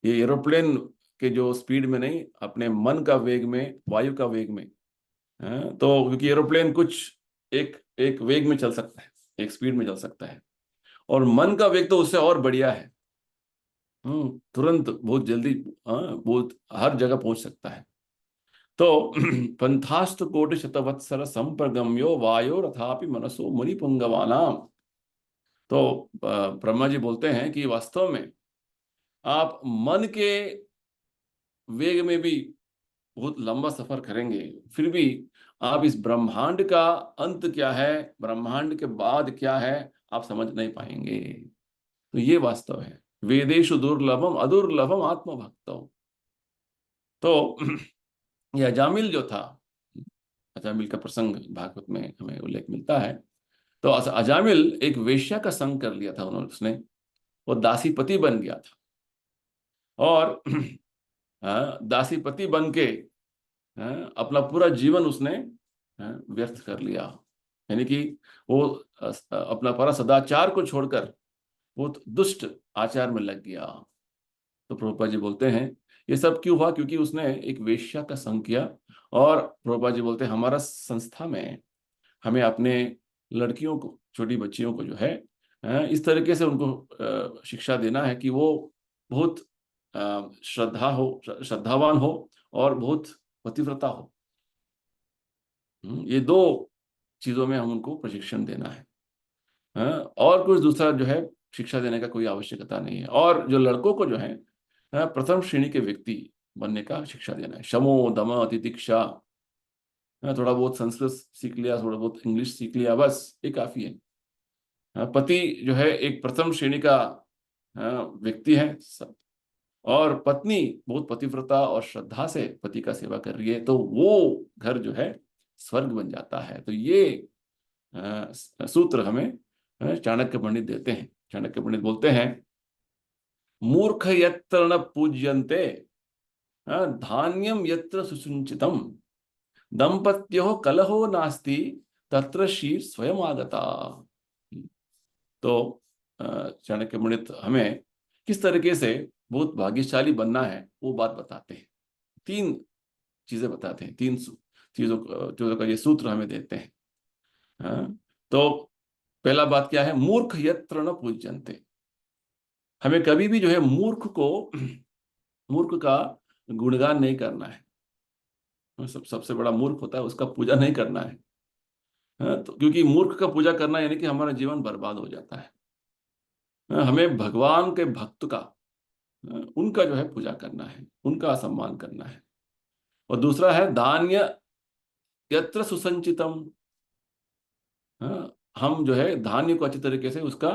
ये एरोप्लेन के जो स्पीड में नहीं, अपने मन का वेग में, वायु का वेग में। तो क्योंकि एरोप्लेन कुछ एक एक वेग में चल सकता है, एक स्पीड में चल सकता है, और मन का वेग तो उससे और बढ़िया है। तुरंत बहुत जल्दी बहुत हर जगह पहुंच सकता है। तो पंथास्तु कोटि शतवत्सर संप्रगम्यो वायो रथापि मनसो मुनि पुंगवानाम। तो ब्रह्मा जी बोलते हैं कि वास्तव में आप मन के वेग में भी बहुत लंबा सफर करेंगे, फिर भी आप इस ब्रह्मांड का अंत क्या है, ब्रह्मांड के बाद क्या है, आप समझ नहीं पाएंगे। तो ये वास्तव है। वेदेषु दुर्लभम अदुर्लभम आत्मभक्तो। तो यह अजामिल जो था, अजामिल का प्रसंग भागवत में हमें उल्लेख मिलता है। तो अजामिल एक वेश्या का संग कर लिया था उन्होंने, उसने वो दासीपति बन गया था। और दासीपति बन के अपना पूरा जीवन उसने व्यर्थ कर लिया। यानी कि वो अपना पूरा सदाचार को छोड़कर वो दुष्ट आचार में लग गया। तो प्रभुपाद जी बोलते हैं ये सब क्यों हुआ, क्योंकि उसने एक वेश्या का संग किया। और प्रभुपाद जी बोलते हैं हमारा संस्था में हमें अपने लड़कियों को, छोटी बच्चियों को जो है इस तरीके से उनको शिक्षा देना है कि वो बहुत श्रद्धावान हो और बहुत पतिव्रता हो। ये दो चीजों में हम उनको प्रशिक्षण देना है। और कुछ दूसरा जो है शिक्षा देने का कोई आवश्यकता नहीं है। और जो लड़कों को जो है प्रथम श्रेणी के व्यक्ति बनने का शिक्षा देना है। शमो दम तितिक्षा, थोड़ा बहुत संस्कृत सीख लिया, थोड़ा बहुत इंग्लिश सीख लिया, बस ये काफी है। पति जो है एक प्रथम श्रेणी का व्यक्ति है, और पत्नी बहुत पतिव्रता और श्रद्धा से पति का सेवा कर रही है, तो वो घर जो है स्वर्ग बन जाता है। तो ये सूत्र हमें चाणक्य पंडित देते हैं। चाणक्य पंडित बोलते हैं मूर्ख यत्र न पूज्यन्ते धान्यम यत्र सुसुंचितम दंपत्यो कलहो नास्ति तत्र शीर स्वयं आगता। तो चाणक्य पंडित हमें किस तरीके से बहुत भाग्यशाली बनना है वो बात बताते हैं। तीन चीजें बताते हैं, चीजों का ये सूत्र हमें देते हैं। तो पहला बात क्या है, मूर्ख यत्र न पूज्यन्ते। हमें कभी भी जो है मूर्ख का गुणगान नहीं करना है। सबसे बड़ा मूर्ख होता है, उसका पूजा नहीं करना है। तो क्योंकि मूर्ख का पूजा करना यानी कि हमारा जीवन बर्बाद हो जाता है। हमें भगवान के भक्त का, उनका जो है पूजा करना है, उनका सम्मान करना है। और दूसरा है धान्य यत्र सुसंचितम। हम जो है धान्य को अच्छी तरीके से उसका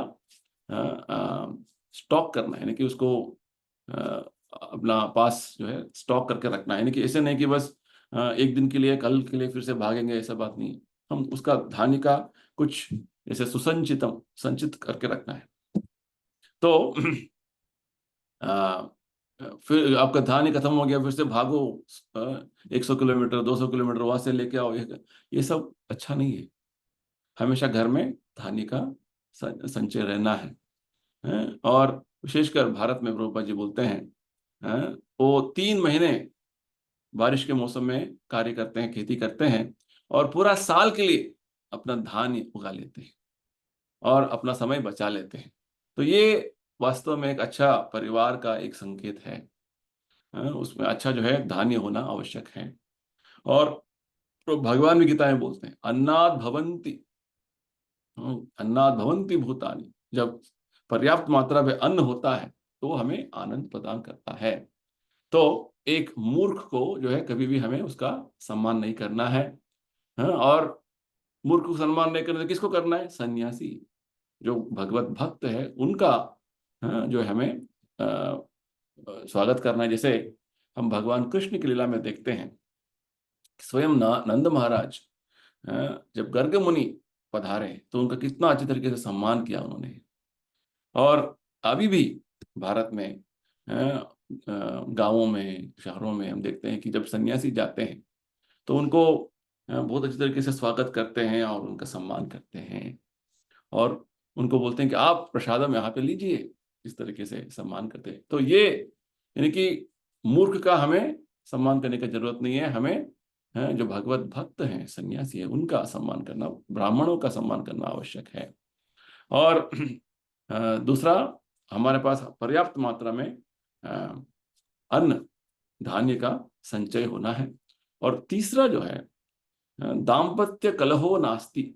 स्टॉक करना है, यानी कि उसको अपना पास जो है स्टॉक करके रखना है। यानी कि ऐसे नहीं कि बस एक दिन के लिए, कल के लिए फिर से भागेंगे, ऐसा बात नहीं। हम उसका धान्य का कुछ जैसे सुसंचितम, संचित करके रखना है। तो फिर आपका धान्य खत्म हो गया, फिर से भागो 100 किलोमीटर 200 किलोमीटर वहां से लेके आओ, ये सब अच्छा नहीं है। हमेशा घर में धान्य का संचय रहना है। और विशेषकर भारत में प्रभुपाद जी बोलते हैं वो 3 महीने बारिश के मौसम में कार्य करते हैं, खेती करते हैं, और पूरा साल के लिए अपना धान्य उगा लेते हैं और अपना समय बचा लेते हैं। तो ये वास्तव में एक अच्छा परिवार का एक संकेत है। उसमें अच्छा जो है धान्य होना आवश्यक है। और तो भगवान भी गीता में बोलते हैं अन्नाद भवन्ति भूतानि। जब पर्याप्त मात्रा में अन्न होता है तो हमें आनंद प्रदान करता है। तो एक मूर्ख को जो है कभी भी हमें उसका सम्मान नहीं करना है। और मूर्ख को सम्मान नहीं करना तो किसको करना है, सन्यासी जो भगवत भक्त है उनका जो है हमें स्वागत करना है। जैसे हम भगवान कृष्ण की लीला में देखते हैं, स्वयं नंद महाराज जब गर्ग मुनि पधारे तो उनका कितना अच्छी तरीके से सम्मान किया उन्होंने। और अभी भी भारत में गांवों में, शहरों में हम देखते हैं कि जब सन्यासी जाते हैं तो उनको बहुत अच्छी तरीके से स्वागत करते हैं और उनका सम्मान करते हैं। और उनको बोलते हैं कि आप प्रसादम यहाँ पे लीजिए, इस तरीके से सम्मान करते हैं। तो ये यानी कि मूर्ख का हमें सम्मान करने की जरूरत नहीं है। हमें जो भगवत भक्त हैं, सन्यासी है, उनका सम्मान करना, ब्राह्मणों का सम्मान करना आवश्यक है। और दूसरा, हमारे पास पर्याप्त मात्रा में अन्न, धान्य का संचय होना है। और तीसरा जो है, दाम्पत्य कलहो नास्ति,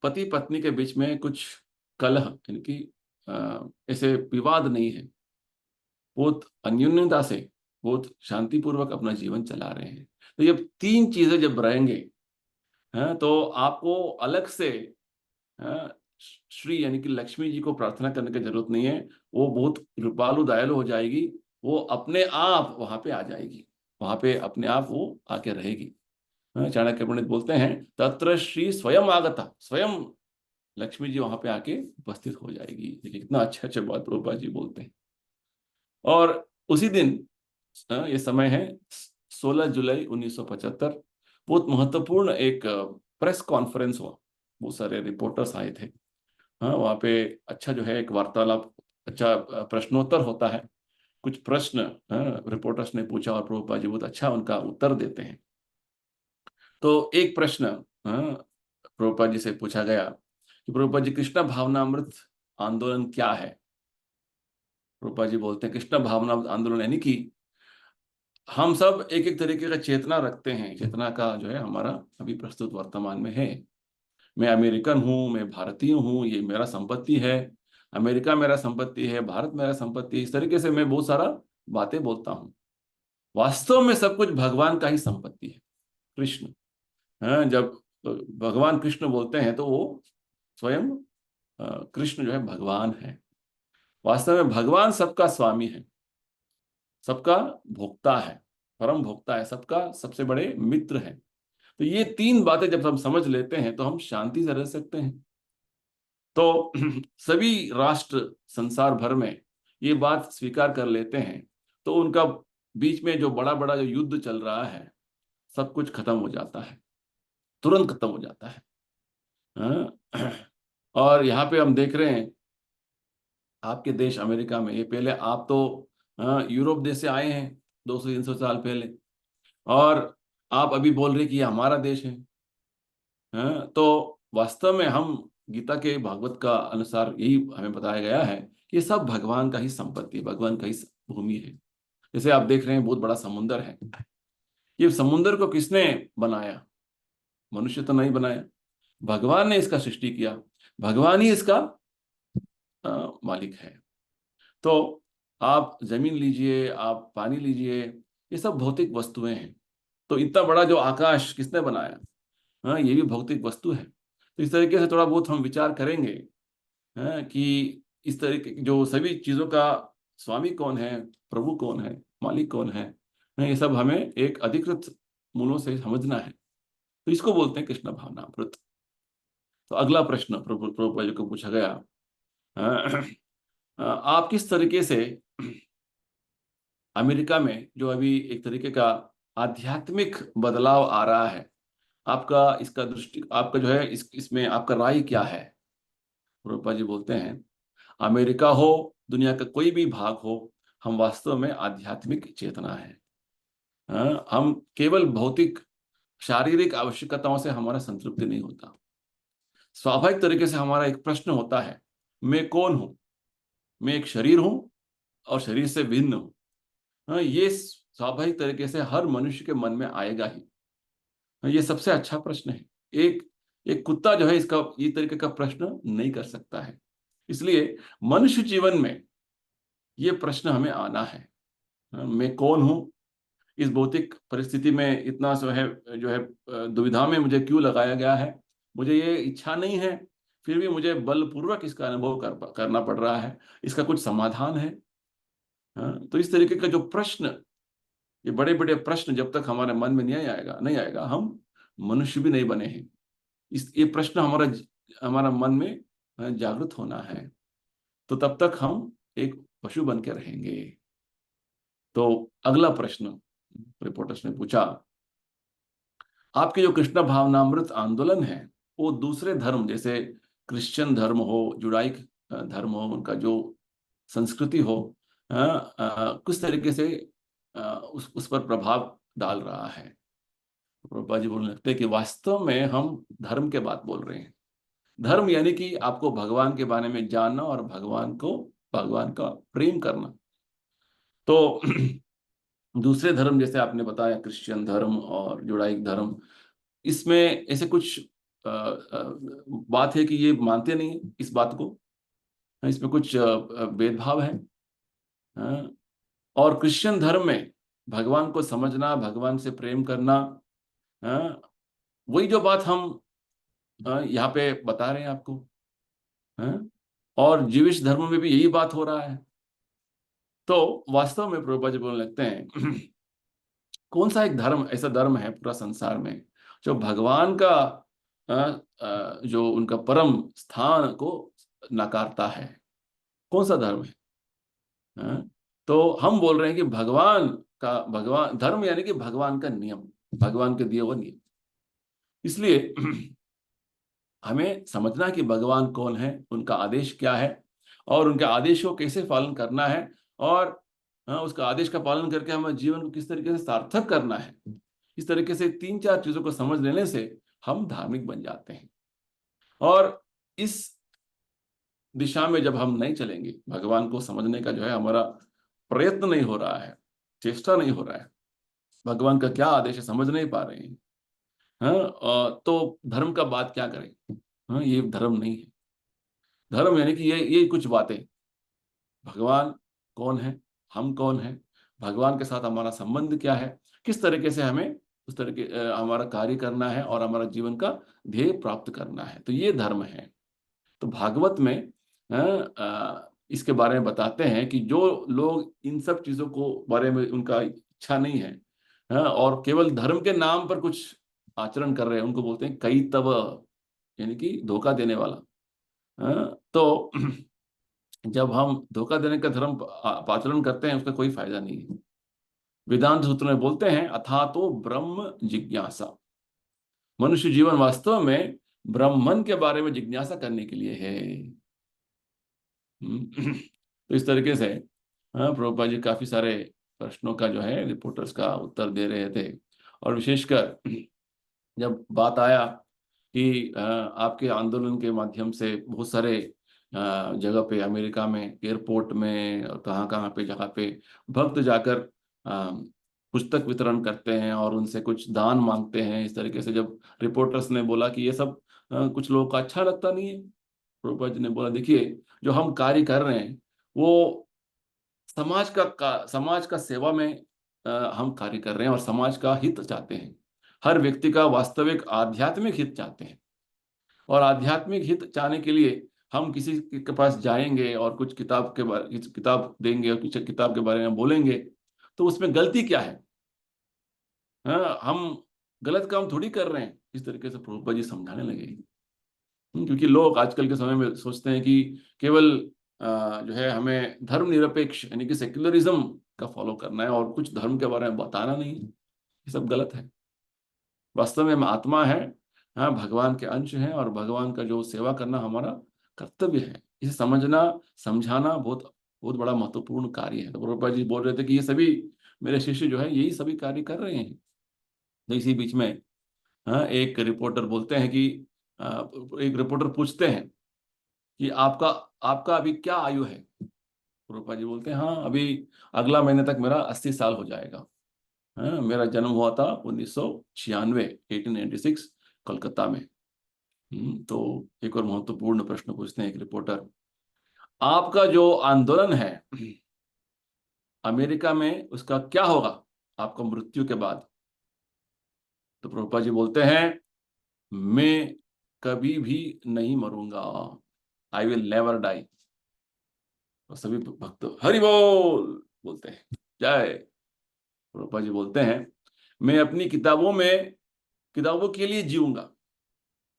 पति पत्नी के बीच में कुछ कलह, यानी कि ऐसे विवाद नहीं है, बहुत अन्योन्यता से, बहुत शांतिपूर्वक अपना जीवन चला रहे हैं। तो ये तीन चीजें जब रहेंगे, तो आपको अलग से हाँ, श्री यानी कि लक्ष्मी जी को प्रार्थना करने की जरूरत नहीं है। वो बहुत कृपालु दयालु हो जाएगी, वो अपने आप वहां पे आ जाएगी, वहां पे अपने आप वो आके रहेगी। चाणक्य पंडित बोलते हैं, तत्र श्री स्वयं आगता, स्वयं लक्ष्मी जी वहां पे आके उपस्थित हो जाएगी। देखिए कितना अच्छा अच्छा बात प्रभुपाद जी बोलते हैं। और उसी दिन, ये समय है 16 जुलाई 1975, बहुत महत्वपूर्ण एक प्रेस कॉन्फ्रेंस हुआ, बहुत सारे रिपोर्टर्स आए थे। हाँ, वहाँ पे अच्छा जो है एक वार्तालाप, अच्छा प्रश्नोत्तर होता है। कुछ प्रश्न रिपोर्टर्स ने पूछा और प्रभुपाद जी बहुत अच्छा उनका उत्तर देते हैं। तो एक प्रश्न प्रभुपाद जी से पूछा गया कि प्रभुपाद जी, कृष्ण भावनामृत आंदोलन क्या है? प्रभुपाद जी बोलते हैं, कृष्ण भावनामृत आंदोलन यानी कि हम सब एक एक तरीके का चेतना रखते हैं, चेतना का जो है हमारा अभी प्रस्तुत वर्तमान में है। मैं अमेरिकन हूँ, मैं भारतीय हूँ, ये मेरा संपत्ति है, अमेरिका मेरा संपत्ति है, भारत मेरा संपत्ति है, इस तरीके से मैं बहुत सारा बातें बोलता हूँ। वास्तव में सब कुछ भगवान का ही संपत्ति है, कृष्ण। जब भगवान कृष्ण बोलते हैं तो वो स्वयं कृष्ण जो है भगवान है। वास्तव में भगवान सबका स्वामी है, सबका भोक्ता है, परम भोक्ता है, सबका सबसे बड़े मित्र है। तो ये तीन बातें जब हम समझ लेते हैं तो हम शांति से रह सकते हैं। तो सभी राष्ट्र संसार भर में ये बात स्वीकार कर लेते हैं, तो उनका बीच में जो बड़ा बड़ा जो युद्ध चल रहा है, सब कुछ खत्म हो जाता है, तुरंत खत्म हो जाता है। हाँ? और यहाँ पे हम देख रहे हैं, आपके देश अमेरिका में, ये पहले आप तो यूरोप देश से आए हैं 200-300 साल पहले, और आप अभी बोल रहे कि ये हमारा देश है। तो वास्तव में हम गीता के भागवत का अनुसार यही हमें बताया गया है कि ये सब भगवान का ही संपत्ति, भगवान का ही भूमि है। जैसे आप देख रहे हैं, बहुत बड़ा समुंदर है। ये समुंदर को किसने बनाया? मनुष्य तो नहीं बनाया, भगवान ने इसका सृष्टि किया, भगवान ही इसका मालिक है। तो आप जमीन लीजिए, आप पानी लीजिए, ये सब भौतिक वस्तुएं हैं। तो इतना बड़ा जो आकाश किसने बनाया? ये भी भौतिक वस्तु है। तो इस तरीके से थोड़ा बहुत हम विचार करेंगे कि इस तरीके जो सभी चीजों का स्वामी कौन है, प्रभु कौन है, मालिक कौन है, ये सब हमें एक अधिकृत मूलों से समझना है। तो इसको बोलते हैं कृष्ण भावनामृत। तो अगला प्रश्न प्रभुपाद जी को पूछा गया, आप किस तरीके से अमेरिका में जो अभी एक तरीके का आध्यात्मिक बदलाव आ रहा है, आपका इसका दृष्टि, आपका जो है इसमें आपका राय क्या है? रूपा जी बोलते हैं, अमेरिका हो, दुनिया का कोई भी भाग हो, हम वास्तव में आध्यात्मिक चेतना है। हम केवल भौतिक शारीरिक आवश्यकताओं से हमारा संतृप्ति नहीं होता। स्वाभाविक तरीके से हमारा एक प्रश्न होता है, मैं कौन हूं? मैं एक शरीर हूं और शरीर से भिन्न हूं। ये स्वाभाविक तरीके से हर मनुष्य के मन में आएगा ही। ये सबसे अच्छा प्रश्न है। एक एक कुत्ता जो है इसका ये तरीके का प्रश्न नहीं कर सकता है। इसलिए मनुष्य जीवन में ये प्रश्न हमें आना है, मैं कौन हूं? इस भौतिक परिस्थिति में इतना जो है दुविधा में मुझे क्यों लगाया गया है? मुझे ये इच्छा नहीं है, फिर भी मुझे बलपूर्वक इसका अनुभव करना पड़ रहा है। इसका कुछ समाधान है? तो इस तरीके का जो प्रश्न, ये बड़े बड़े प्रश्न जब तक हमारे मन में नहीं आएगा, हम मनुष्य भी नहीं बने हैं। ये प्रश्न हमारा हमारा मन में जागृत होना है, तो तब तक हम एक पशु बन के रहेंगे। तो अगला प्रश्न रिपोर्टर्स ने पूछा, आपके जो कृष्ण भावनामृत आंदोलन है, वो दूसरे धर्म जैसे क्रिश्चियन धर्म हो, जुडाइक धर्म हो, उनका जो संस्कृति हो, किस तरीके से उस पर प्रभाव डाल रहा है? प्रभुपाद जी बोलने लगते हैं कि वास्तव में हम धर्म के बात बोल रहे हैं। धर्म यानी कि आपको भगवान के बारे में जानना और भगवान का प्रेम करना। तो दूसरे धर्म जैसे आपने बताया क्रिश्चियन धर्म और जुडाइक धर्म, इसमें ऐसे कुछ बात है कि ये मानते नहीं है इस बात को, इसमें कुछ भेदभाव है। हाँ, और क्रिश्चियन धर्म में भगवान को समझना, भगवान से प्रेम करना, हाँ, वही जो बात हम यहाँ पे बता रहे हैं आपको। हाँ, और जीविश धर्म में भी यही बात हो रहा है। तो वास्तव में प्रभुपाद जी बोलने लगते हैं कौन सा एक धर्म ऐसा धर्म है पूरा संसार में जो भगवान का जो उनका परम स्थान को नकारता है? कौन सा धर्म है? हाँ? तो हम बोल रहे हैं कि भगवान धर्म यानी कि भगवान का नियम, भगवान के दिए हुए नियम। इसलिए हमें समझना कि भगवान कौन है, उनका आदेश क्या है, और उनके आदेश को कैसे पालन करना है, और उसका आदेश का पालन करके हमें जीवन को किस तरीके से सार्थक करना है। इस तरीके से 3-4 चीजों को समझ लेने से हम धार्मिक बन जाते हैं। और इस दिशा में जब हम नहीं चलेंगे, भगवान को समझने का जो है हमारा प्रयत्न नहीं हो रहा है, चेष्टा नहीं हो रहा है, भगवान का क्या आदेश है समझ नहीं पा रहे हैं, हाँ, तो धर्म का बात क्या करें? हाँ, ये धर्म नहीं है। धर्म यानी कि ये कुछ बातें, भगवान कौन है, हम कौन है, भगवान के साथ हमारा संबंध क्या है, किस तरीके से हमें उस तरीके हमारा कार्य करना है और हमारा जीवन का ध्येय प्राप्त करना है, तो ये धर्म है। तो भागवत में इसके बारे में बताते हैं कि जो लोग इन सब चीजों को बारे में उनका इच्छा नहीं है, और केवल धर्म के नाम पर कुछ आचरण कर रहे हैं, उनको बोलते हैं कई तव, यानी कि धोखा देने वाला। तो जब हम धोखा देने का धर्म आचरण करते हैं उसका कोई फायदा नहीं है। वेदांत सूत्र में बोलते हैं अथा तो ब्रह्म जिज्ञासा, मनुष्य जीवन वास्तव में ब्रह्मन के बारे में जिज्ञासा करने के लिए है। तो इस तरीके से प्रभुपाद जी काफी सारे प्रश्नों का जो है रिपोर्टर्स का उत्तर दे रहे थे। और विशेषकर जब बात आया कि आपके आंदोलन के माध्यम से बहुत सारे जगह पे, अमेरिका में एयरपोर्ट में और कहाँ कहाँ पे जगह पे भक्त जाकर पुस्तक वितरण करते हैं और उनसे कुछ दान मांगते हैं, इस तरीके से जब रिपोर्टर्स ने बोला कि ये सब कुछ लोगों को अच्छा लगता नहीं है, प्रभुपाद जी ने बोला देखिए जो हम कार्य कर रहे हैं वो समाज का सेवा में हम कार्य कर रहे हैं और समाज का हित चाहते हैं। हर व्यक्ति का वास्तविक आध्यात्मिक हित चाहते हैं, और आध्यात्मिक हित चाहने के लिए हम किसी के पास जाएंगे और कुछ किताब देंगे और कुछ किताब के बारे में बोलेंगे, तो उसमें गलती क्या है? हम गलत काम थोड़ी कर रहे हैं। इस तरीके से प्रभुपाद जी समझाने लगे। क्योंकि लोग आजकल के समय में सोचते हैं कि केवल जो है हमें धर्मनिरपेक्ष यानी कि सेक्युलरिज्म का फॉलो करना है और कुछ धर्म के बारे में बताना नहीं है। ये सब गलत है। वास्तव में हम आत्मा है, हाँ, भगवान के अंश हैं, और भगवान का जो सेवा करना हमारा कर्तव्य है। इसे समझना समझाना बहुत बहुत बड़ा महत्वपूर्ण कार्य है। तो प्रभुपाद जी बोल रहे थे कि ये सभी मेरे शिष्य जो है यही सभी कार्य कर रहे हैं। तो इसी बीच में एक रिपोर्टर बोलते हैं कि एक रिपोर्टर पूछते हैं कि आपका आपका अभी क्या आयु है? रूपा जी बोलते हैं हाँ अभी अगला महीने तक मेरा 80 साल हो जाएगा। हाँ, मेरा जन्म हुआ था 1996, 1896 कोलकाता में। तो एक और महत्वपूर्ण प्रश्न पूछते हैं एक रिपोर्टर, आपका जो आंदोलन है अमेरिका में उसका क्या होगा आपको मृत्यु के बाद? तो प्रभुपा जी बोलते हैं मैं कभी भी नहीं मरूंगा, आई विल नेवर डाई। और सभी भक्त हरि बोल बोलते हैं, जय। प्रभुपा जी बोलते हैं मैं अपनी किताबों के लिए जीऊंगा,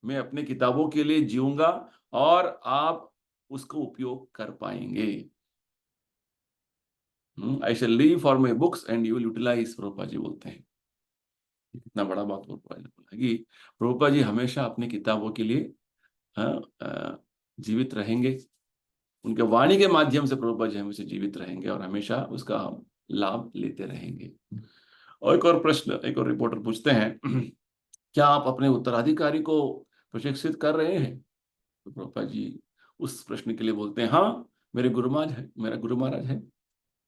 मैं अपनी किताबों के लिए जीऊंगा और आप उसको उपयोग कर पाएंगे। I shall leave for my books and you will utilize. Prabhupada ji बोलते हैं इतना बड़ा बात प्रभुपा जी ने बोला कि प्रभुपा जी हमेशा अपनी किताबों के लिए जीवित रहेंगे। उनके वाणी के माध्यम से प्रभुपा जी हमेशा जीवित रहेंगे और हमेशा उसका हम लाभ लेते रहेंगे। और एक और रिपोर्टर पूछते हैं क्या आप अपने उत्तराधिकारी को प्रशिक्षित कर रहे हैं? तो प्रभुपा जी उस प्रश्न के लिए बोलते हैं हाँ, मेरे गुरु महाराज है, मेरा गुरु महाराज है,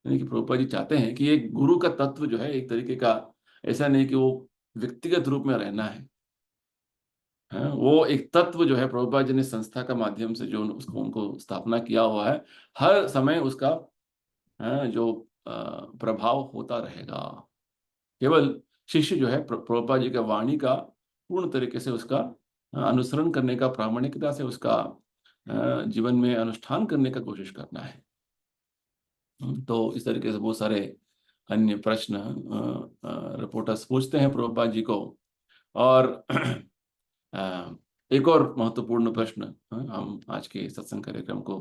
यानी कि प्रभुपाद जी चाहते हैं कि एक गुरु का तत्व जो है एक तरीके का, ऐसा नहीं कि वो व्यक्तिगत रूप में रहना है। हाँ, वो एक तत्व जो है प्रभुपाद जी ने संस्था का माध्यम से जो उसको उनको स्थापना किया हुआ है, हर समय उसका जो प्रभाव होता रहेगा। केवल शिष्य जो है प्रभुपाद जी का वाणी का पूर्ण तरीके से उसका अनुसरण करने का, प्रामाणिकता से उसका जीवन में अनुष्ठान करने का कोशिश करना है। तो इस तरीके से बहुत सारे अन्य प्रश्न रिपोर्टर्स पूछते हैं प्रभुपाद जी को। और एक और महत्वपूर्ण प्रश्न, हम आज के सत्संग कार्यक्रम को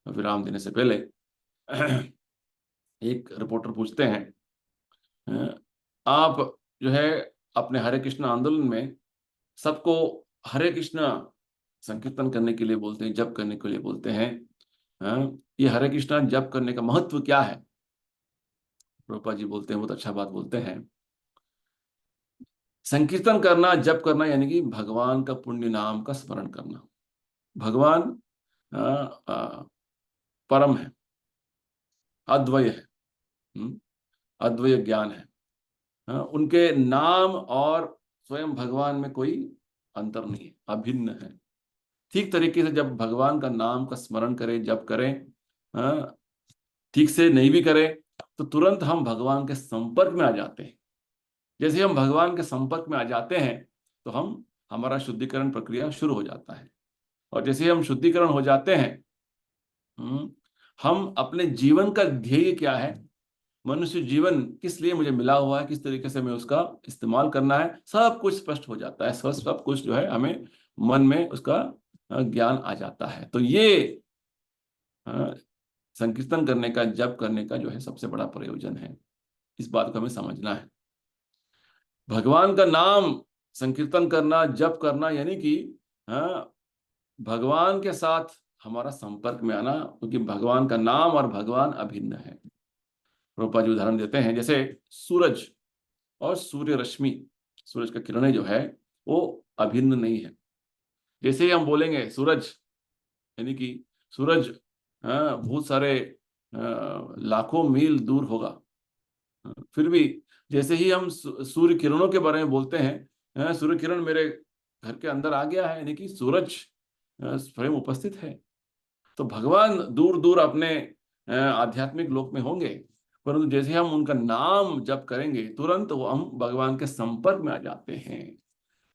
विराम देने से पहले एक रिपोर्टर पूछते हैं, आप जो है अपने हरे कृष्ण आंदोलन में सबको हरे कृष्ण संकीर्तन करने के लिए बोलते हैं, जप करने के लिए बोलते हैं। ये हरे कृष्ण जप करने का महत्व क्या है? प्रभुपाद जी बोलते हैं, बहुत अच्छा बात बोलते हैं, संकीर्तन करना, जप करना यानी कि भगवान का पुण्य नाम का स्मरण करना। भगवान अ, अ, परम है, अद्वय है, अद्वय ज्ञान है। उनके नाम और स्वयं भगवान में कोई अंतर नहीं है, अभिन्न है। ठीक तरीके से जब भगवान का नाम का स्मरण करें, जप करें, ठीक से नहीं भी करें, तो तुरंत हम भगवान के संपर्क में आ जाते हैं। जैसे हम भगवान के संपर्क में आ जाते हैं तो हमारा शुद्धिकरण प्रक्रिया शुरू हो जाता है। और जैसे ही हम शुद्धिकरण हो जाते हैं, हम अपने जीवन का ध्येय क्या है, मनुष्य जीवन किस लिए मुझे मिला हुआ है, किस तरीके से मैं उसका इस्तेमाल करना है, सब कुछ स्पष्ट हो जाता है। सब कुछ जो है हमें मन में उसका ज्ञान आ जाता है। तो ये संकीर्तन करने का, जप करने का जो है सबसे बड़ा प्रयोजन है। इस बात को हमें समझना है। भगवान का नाम संकीर्तन करना, जप करना यानी कि भगवान के साथ हमारा संपर्क में आना, क्योंकि भगवान का नाम और भगवान अभिन्न है। प्रभुपाद जी उदाहरण देते हैं, जैसे सूरज और सूर्य रश्मि, सूरज का किरणें जो है वो अभिन्न नहीं है। जैसे ही हम बोलेंगे सूरज, यानी कि सूरज बहुत सारे लाखों मील दूर होगा, फिर भी जैसे ही हम सूर्य किरणों के बारे में बोलते हैं, सूर्य किरण मेरे घर के अंदर आ गया है, यानी कि सूरज स्वयं उपस्थित है। तो भगवान दूर दूर अपने आध्यात्मिक लोक में होंगे, परंतु जैसे हम उनका नाम जप करेंगे तुरंत वो हम भगवान के संपर्क में आ जाते हैं।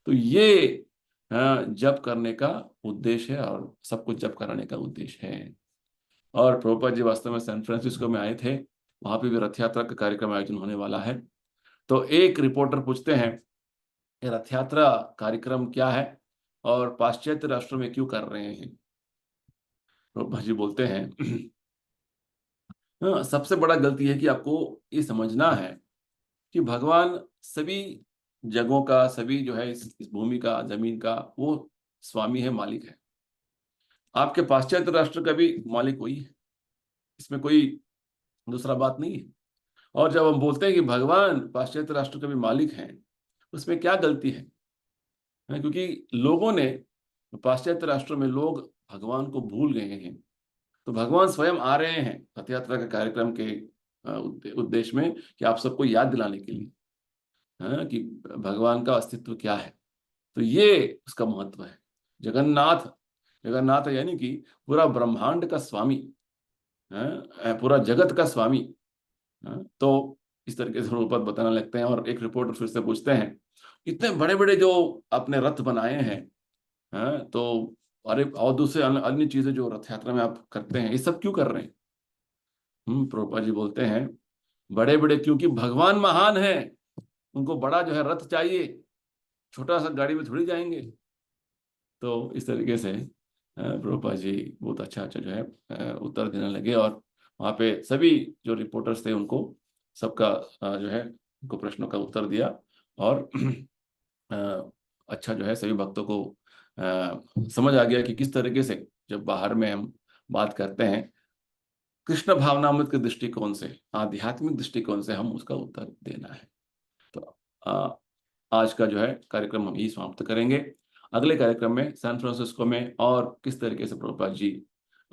तो ये जप करने का उद्देश्य है और सबको जप कराने का उद्देश्य है। और प्रभुपाद जी वास्तव में सैन फ्रांसिस्को में आए थे, वहां पे भी रथ यात्रा का कार्यक्रम आयोजन होने वाला है। तो एक रिपोर्टर पूछते हैं, ये रथ यात्रा कार्यक्रम क्या है और पाश्चात्य राष्ट्रों में क्यों कर रहे हैं? प्रभुपाद जी बोलते हैं, सबसे बड़ा गलती है कि आपको ये समझना है कि भगवान सभी जगहों का, सभी जो है इस भूमि का, जमीन का वो स्वामी है, मालिक है। आपके पाश्चात्य राष्ट्र का भी मालिक वही है, इसमें कोई दूसरा बात नहीं है। और जब हम बोलते हैं कि भगवान पाश्चात्य राष्ट्र के भी मालिक हैं, उसमें क्या गलती है? क्योंकि लोगों ने, पाश्चात्य राष्ट्रों में लोग भगवान को भूल गए हैं। तो भगवान स्वयं आ रहे हैं रथ यात्रा के कार्यक्रम के उद्देश्य में, कि आप सबको याद दिलाने के लिए, कि भगवान का अस्तित्व क्या है। तो ये उसका महत्व है। जगन्नाथ, जगन्नाथ यानी कि पूरा ब्रह्मांड का स्वामी, पूरा जगत का स्वामी। तो इस तरीके से रूपक बताने लगते हैं। और एक रिपोर्टर फिर से पूछते हैं, इतने बड़े बड़े जो आपने रथ बनाए हैं, तो अरे और दूसरे अन्य चीजें जो रथ यात्रा में आप करते हैं, ये सब क्यों कर रहे हैं? प्रभुपाद जी बोलते हैं, बड़े बड़े क्योंकि भगवान महान है, उनको बड़ा जो है रथ चाहिए, छोटा सा गाड़ी में थोड़ी जाएंगे। तो इस तरीके से प्रभुपाद जी बहुत अच्छा अच्छा जो है उत्तर देने लगे। और वहाँ पे सभी जो रिपोर्टर्स थे उनको सबका जो है उनको प्रश्नों का उत्तर दिया। और अच्छा जो है सभी भक्तों को समझ आ गया कि किस तरीके से जब बाहर में हम बात करते हैं, कृष्ण भावनामृत के दृष्टिकोण से, आध्यात्मिक दृष्टिकोण से हम उसका उत्तर देना है। तो अ, आज का जो है कार्यक्रम हम यही समाप्त करेंगे। अगले कार्यक्रम में सैन फ्रांसिस्को में और किस तरीके से प्रभुपाद जी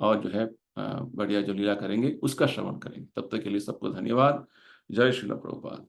और जो है बढ़िया जो लीला करेंगे, उसका श्रवण करेंगे। तब तक के लिए सबको धन्यवाद। जय श्रील प्रभुपाद।